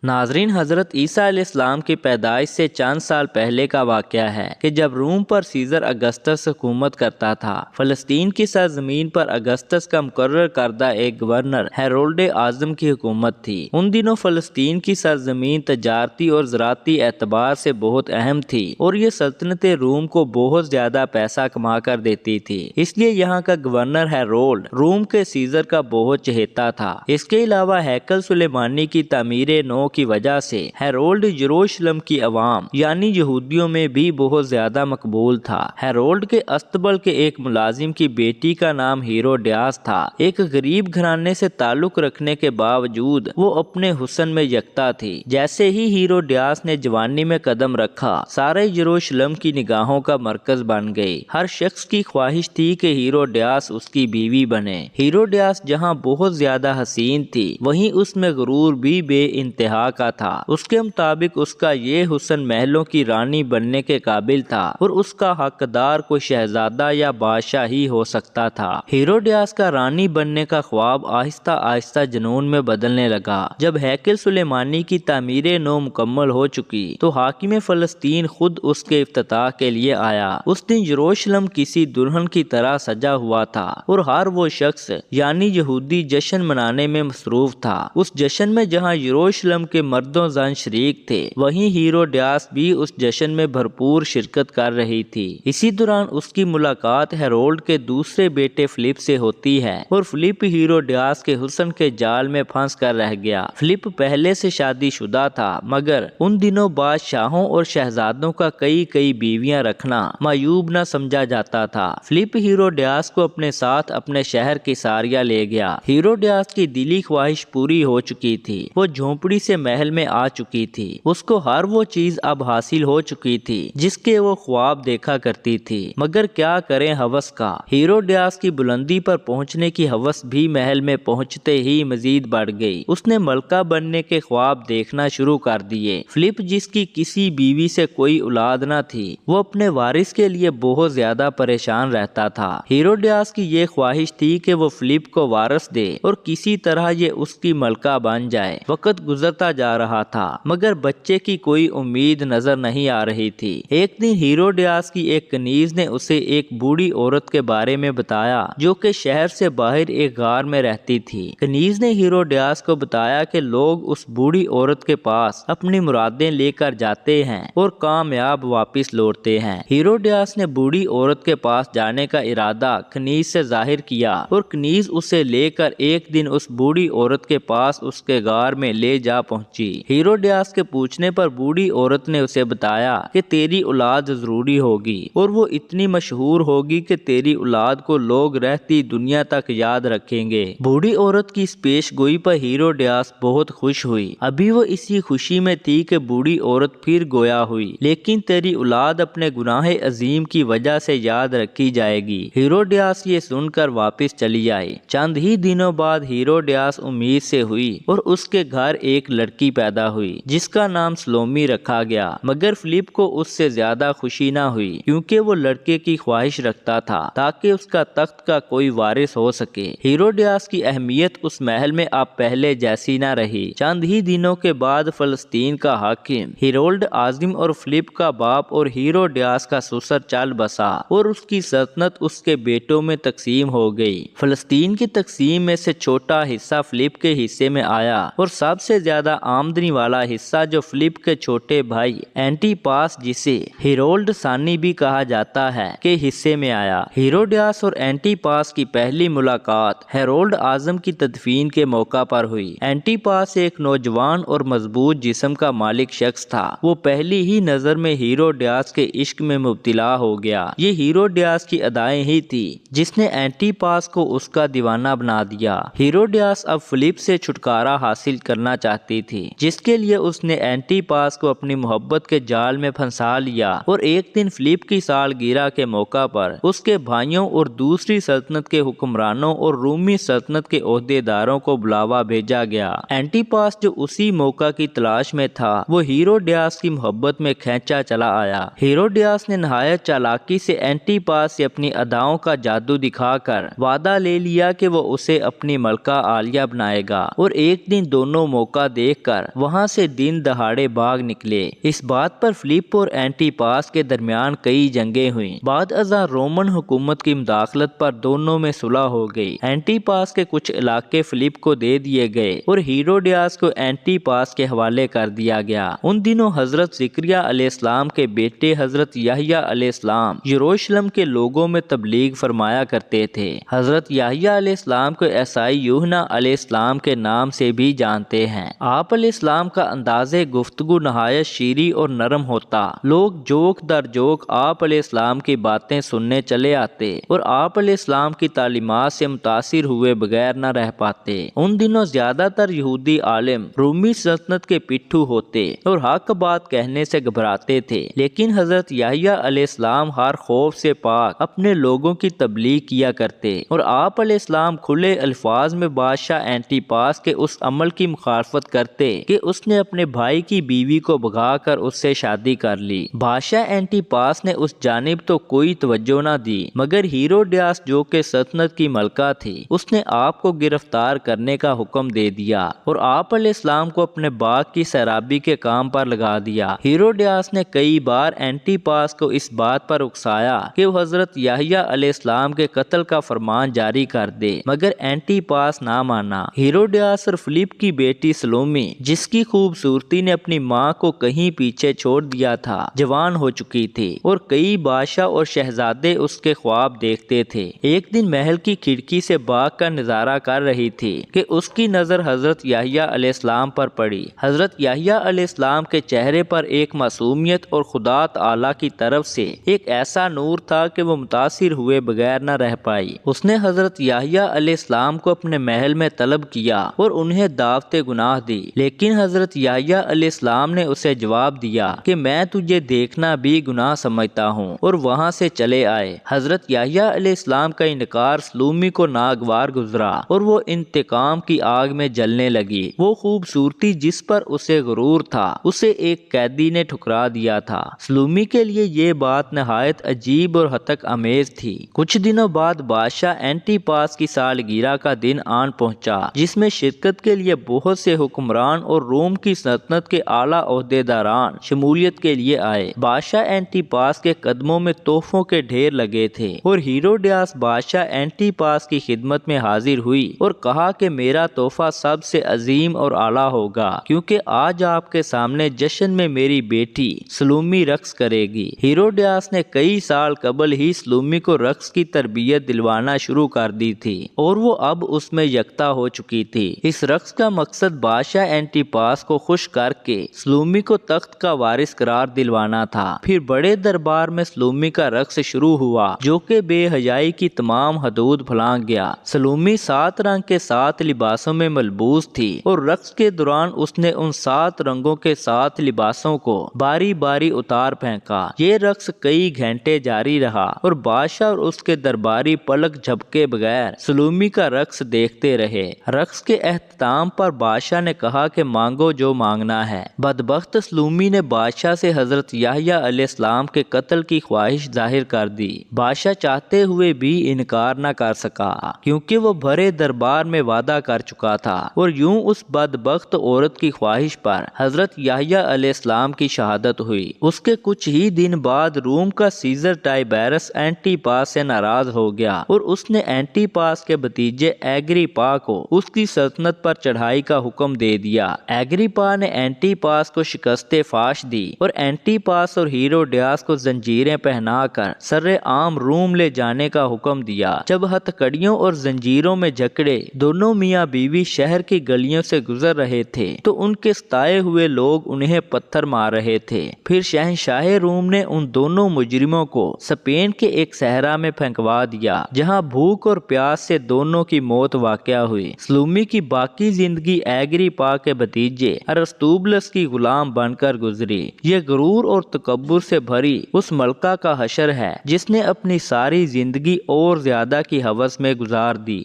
ناظرین، حضرت عیسیٰ علیہ السلام کی پیدائش سے چند سال پہلے کا واقعہ ہے کہ جب روم پر سیزر اگسطس حکومت کرتا تھا، فلسطین کی سرزمین پر اگسطس کا مقرر کردہ ایک گورنر ہیرولڈ اعظم کی حکومت تھی۔ ان دنوں فلسطین کی سرزمین تجارتی اور زراعتی اعتبار سے بہت اہم تھی اور یہ سلطنت روم کو بہت زیادہ پیسہ کما کر دیتی تھی، اس لیے یہاں کا گورنر ہیرولڈ روم کے سیزر کا بہت چہیتا تھا۔ اس کے علاوہ ہیکل سلیمانی کی تعمیر نو کی وجہ سے ہیرولڈ یروشلم کی عوام یعنی یہودیوں میں بھی بہت زیادہ مقبول تھا۔ ہیرولڈ کے استبل کے ایک ملازم کی بیٹی کا نام ہیروڈیاس تھا۔ ایک غریب گھرانے سے تعلق رکھنے کے باوجود وہ اپنے حسن میں یکتا تھی۔ جیسے ہی ہیروڈیاس نے جوانی میں قدم رکھا، سارے یروشلم کی نگاہوں کا مرکز بن گئی۔ ہر شخص کی خواہش تھی کہ ہیروڈیاس اس کی بیوی بنے۔ ہیروڈیاس جہاں بہت زیادہ حسین تھی، وہیں اس میں غرور بھی بے انتہا کا تھا۔ اس کے مطابق اس کا یہ حسن محلوں کی رانی بننے کے قابل تھا اور اس کا حقدار کوئی شہزادہ یا بادشاہ ہی ہو سکتا تھا۔ ہیروڈیاس کا رانی بننے کا خواب آہستہ آہستہ جنون میں بدلنے لگا۔ جب ہیکل سلیمانی کی تعمیر نو مکمل ہو چکی تو حاکم فلسطین خود اس کے افتتاح کے لیے آیا۔ اس دن یروشلم کسی دلہن کی طرح سجا ہوا تھا اور ہر وہ شخص یعنی یہودی جشن منانے میں مصروف تھا۔ اس جشن میں جہاں یروشلم کے مردوں زن شریک تھے، وہیں ہیروڈیاس بھی اس جشن میں بھرپور شرکت کر رہی تھی۔ اسی دوران اس کی ملاقات ہیرولڈ کے دوسرے بیٹے فلپ سے ہوتی ہے اور فلپ ہیروڈیاس کے حسن کے جال میں پھنس کر رہ گیا۔ فلپ پہلے سے شادی شدہ تھا، مگر ان دنوں بادشاہوں اور شہزادوں کا کئی بیویاں رکھنا معیوب نہ سمجھا جاتا تھا۔ فلپ ہیروڈیاس کو اپنے ساتھ اپنے شہر کیساریا لے گیا۔ ہیروڈیاس کی دلی خواہش پوری ہو چکی تھی۔ وہ جھونپڑی سے محل میں آ چکی تھی۔ اس کو ہر وہ چیز اب حاصل ہو چکی تھی جس کے وہ خواب دیکھا کرتی تھی، مگر کیا کریں ہوس کا۔ ہیروڈیاس کی بلندی پر پہنچنے کی ہوس بھی محل میں پہنچتے ہی مزید بڑھ گئی۔ اس نے ملکہ بننے کے خواب دیکھنا شروع کر دیے۔ فلپ جس کی کسی بیوی سے کوئی اولاد نہ تھی، وہ اپنے وارث کے لیے بہت زیادہ پریشان رہتا تھا۔ ہیروڈیاس کی یہ خواہش تھی کہ وہ فلپ کو وارث دے اور کسی طرح یہ اس کی ملکہ بن جائے۔ وقت گزرتا جا رہا تھا، مگر بچے کی کوئی امید نظر نہیں آ رہی تھی۔ ایک دن ہیروڈیاس کی ایک کنیز نے اسے ایک بوڑھی عورت کے بارے میں بتایا جو کہ شہر سے باہر ایک غار میں رہتی تھی۔ کنیز نے ہیروڈیاس کو بتایا کہ لوگ اس بوڑھی عورت کے پاس اپنی مرادیں لے کر جاتے ہیں اور کامیاب واپس لوٹتے ہیں۔ ہیروڈیاس نے بوڑھی عورت کے پاس جانے کا ارادہ کنیز سے ظاہر کیا اور کنیز اسے لے کر ایک دن اس بوڑھی عورت کے پاس اس کے غار میں لے جا پہنچی۔ ہیروڈیاس کے پوچھنے پر بوڑھی عورت نے اسے بتایا کہ تیری اولاد ضروری ہوگی اور وہ اتنی مشہور ہوگی کہ تیری اولاد کو لوگ رہتی دنیا تک یاد رکھیں گے۔ بوڑھی عورت کی اس پیش گوئی پر ہیروڈیاس بہت خوش ہوئی۔ ابھی وہ اسی خوشی میں تھی کہ بوڑھی عورت پھر گویا ہوئی، لیکن تیری اولاد اپنے گناہ عظیم کی وجہ سے یاد رکھی جائے گی۔ ہیروڈیاس یہ سن کر واپس چلی آئی۔ چند ہی دنوں بعد ہیروڈیاس امید سے ہوئی اور اس کے گھر ایک لڑکی پیدا ہوئی جس کا نام سلومی رکھا گیا، مگر فلپ کو اس سے زیادہ خوشی نہ ہوئی کیونکہ وہ لڑکے کی خواہش رکھتا تھا تاکہ اس کا تخت کا کوئی وارث ہو سکے۔ ہیروڈیاس کی اہمیت اس محل میں اب پہلے جیسی نہ رہی۔ چند ہی دنوں کے بعد فلسطین کا حاکم ہیرولڈ اعظم اور فلپ کا باپ اور ہیروڈیاس کا سسر چل بسا اور اس کی سلطنت اس کے بیٹوں میں تقسیم ہو گئی۔ فلسطین کی تقسیم میں سے چھوٹا حصہ فلپ کے حصے میں آیا اور سب سے زیادہ آمدنی والا حصہ جو فلپ کے چھوٹے بھائی اینٹی پاس جسے ہیرولڈ ثانی بھی کہا جاتا ہے کے حصے میں آیا۔ ہیروڈیاس اور اینٹی پاس کی پہلی ملاقات ہیرولڈ اعظم کی تدفین کے موقع پر ہوئی۔ اینٹی پاس ایک نوجوان اور مضبوط جسم کا مالک شخص تھا۔ وہ پہلی ہی نظر میں ہیروڈیاس کے عشق میں مبتلا ہو گیا۔ یہ ہیروڈیاس کی ادائیں ہی تھی جس نے اینٹی پاس کو اس کا دیوانہ بنا دیا۔ ہیروڈیاس اب فلپ سے چھٹکارا حاصل کرنا چاہتی تھی، جس کے لیے اس نے اینٹی پاس کو اپنی محبت کے جال میں پھنسا لیا اور ایک دن فلپ کی سالگرہ کے موقع پر اس کے بھائیوں اور دوسری سلطنت کے حکمرانوں اور رومی سلطنت کے عہدیداروں کو بلاوا بھیجا گیا۔ اینٹی پاس جو اسی موقع کی تلاش میں تھا، وہ ہیروڈیاس کی محبت میں کھینچا چلا آیا۔ ہیروڈیاس نے نہایت چالاکی سے اینٹی پاس سے اپنی اداؤں کا جادو دکھا کر وعدہ لے لیا کہ وہ اسے اپنی ملکہ عالیہ بنائے گا اور ایک دن دونوں موقع دیکھ دیکھ کر وہاں سے دن دہاڑے بھاگ نکلے۔ اس بات پر فلپ اور اینٹی پاس کے درمیان کئی جنگیں ہوئیں۔ بعد ازاں رومن حکومت کی مداخلت پر دونوں میں صلح ہو گئی۔ اینٹی پاس کے کچھ علاقے فلپ کو دے دیے گئے اور ہیروڈیاس کو اینٹی پاس کے حوالے کر دیا گیا۔ ان دنوں حضرت زکریہ علیہ السلام کے بیٹے حضرت یحییٰ علیہ السلام یروشلم کے لوگوں میں تبلیغ فرمایا کرتے تھے۔ حضرت یحییٰ علیہ السلام کو عیسائی یوحنا علیہ السلام کے نام سے بھی جانتے ہیں۔ آپ علیہ السلام کا انداز گفتگو نہایت شیریں اور نرم ہوتا۔ لوگ جوک در جوک آپ علیہ السلام کی باتیں سننے چلے آتے اور آپ علیہ السلام کی تعلیمات سے متاثر ہوئے بغیر نہ رہ پاتے۔ ان دنوں زیادہ تر یہودی عالم رومی سلطنت کے پٹھو ہوتے اور حق بات کہنے سے گھبراتے تھے، لیکن حضرت یحییٰ علیہ السلام ہر خوف سے پاک اپنے لوگوں کی تبلیغ کیا کرتے اور آپ علیہ السلام کھلے الفاظ میں بادشاہ اینٹی پاس کے اس عمل کی مخالفت کرتے کہ اس نے اپنے بھائی کی بیوی کو بھگا کر اس سے شادی کر لی۔ بادشاہ اینٹی پاس نے اس جانب تو کوئی توجہ نہ دی، مگر ہیروڈیاس جو کہ سلطنت کی ملکہ تھی، اس نے آپ کو گرفتار کرنے کا حکم دے دیا اور آپ علیہ السلام کو اپنے باغ کی سیرابی کے کام پر لگا دیا۔ ہیروڈیاس نے کئی بار اینٹی پاس کو اس بات پر اکسایا کہ وہ حضرت یحییٰ علیہ السلام کے قتل کا فرمان جاری کر دے، مگر اینٹی پاس نہ مانا۔ ہیروڈیاس اور فلپ کی بیٹی سلومی، جس کی خوبصورتی نے اپنی ماں کو کہیں پیچھے چھوڑ دیا تھا، جوان ہو چکی تھی اور کئی بادشاہ اور شہزادے اس کے خواب دیکھتے تھے۔ ایک دن محل کی کھڑکی سے باغ کا نظارہ کر رہی تھی کہ اس کی نظر حضرت یحییٰ علیہ السلام پر پڑی۔ حضرت یحییٰ علیہ السلام کے چہرے پر ایک معصومیت اور خدا تعالیٰ کی طرف سے ایک ایسا نور تھا کہ وہ متاثر ہوئے بغیر نہ رہ پائی۔ اس نے حضرت یحییٰ علیہ السلام کو اپنے محل میں طلب کیا اور انہیں دعوت گناہ دی، لیکن حضرت یحییٰ علیہ السلام نے اسے جواب دیا کہ میں تجھے دیکھنا بھی گناہ سمجھتا ہوں، اور وہاں سے چلے آئے۔ حضرت یحییٰ علیہ السلام کا انکار سلومی کو ناگوار گزرا اور وہ انتقام کی آگ میں جلنے لگی۔ وہ خوبصورتی جس پر اسے غرور تھا، اسے ایک قیدی نے ٹھکرا دیا تھا۔ سلومی کے لیے یہ بات نہایت عجیب اور ہتک امیز تھی۔ کچھ دنوں بعد بادشاہ اینٹی پاس کی سالگرہ کا دن آن پہنچا، جس میں شرکت کے لیے بہت سے حکمران اور روم کی سلطنت کے اعلیٰ عہدیداران شمولیت کے لیے آئے۔ بادشاہ اینٹی پاس کے قدموں میں تحفوں کے ڈھیر لگے تھے اور ہیروڈیاس بادشاہ اینٹی پاس کی خدمت میں حاضر ہوئی اور کہا کہ میرا تحفہ سب سے عظیم اور اعلیٰ ہوگا، کیونکہ آج آپ کے سامنے جشن میں میری بیٹی سلومی رقص کرے گی۔ ہیروڈیاس نے کئی سال قبل ہی سلومی کو رقص کی تربیت دلوانا شروع کر دی تھی اور وہ اب اس میں یکتا ہو چکی تھی۔ اس رقص کا مقصد بادشاہ اینٹی پاس کو خوش کر کے سلومی کو تخت کا وارث قرار دلوانا تھا۔ پھر بڑے دربار میں سلومی کا رقص شروع ہوا، جو کہ بے حیائی کی تمام حدود پھلانگ گیا۔ سلومی 7 رنگ کے 7 لباسوں میں ملبوس تھی اور رقص کے دوران اس نے ان 7 رنگوں کے 7 لباسوں کو باری باری اتار پھینکا۔ یہ رقص کئی گھنٹے جاری رہا اور بادشاہ اور اس کے درباری پلک جھپکے بغیر سلومی کا رقص دیکھتے رہے۔ رقص کے اختتام پر بادشاہ نے کہا کہ مانگو جو مانگنا ہے۔ بدبخت سلومی نے بادشاہ سے حضرت یحییٰ علیہ السلام کے قتل کی خواہش ظاہر کر دی۔ بادشاہ چاہتے ہوئے بھی انکار نہ کر سکا، کیونکہ وہ بھرے دربار میں وعدہ کر چکا تھا، اور یوں اس بدبخت عورت کی خواہش پر حضرت یحییٰ علیہ السلام کی شہادت ہوئی۔ اس کے کچھ ہی دن بعد روم کا سیزر ٹائبیرس اینٹی پاس سے ناراض ہو گیا اور اس نے اینٹی پاس کے بھتیجے ایگریپا کو اس کی سلطنت پر چڑھائی کا حکم دے دیا۔ ایگریپا نے اینٹی پاس کو شکست فاش دی اور اینٹی پاس اور ہیروڈیاس کو زنجیریں پہنا کر سر عام روم لے جانے کا حکم دیا۔ جب ہتھکڑیوں اور زنجیروں میں جکڑے دونوں میاں بیوی شہر کی گلیوں سے گزر رہے تھے تو ان کے ستائے ہوئے لوگ انہیں پتھر مار رہے تھے۔ پھر شہنشاہ روم نے ان دونوں مجرموں کو اسپین کے ایک صحرا میں پھینکوا دیا، جہاں بھوک اور پیاس سے دونوں کی موت واقع ہوئی۔ سلومی کی باقی زندگی ایگریپا کے بھتیجے ارسطوبلس کی غلام بن کر گزری۔ یہ غرور اور تکبر سے بھری اس ملکہ کا حشر ہے جس نے اپنی ساری زندگی اور زیادہ کی ہوس میں گزار دی۔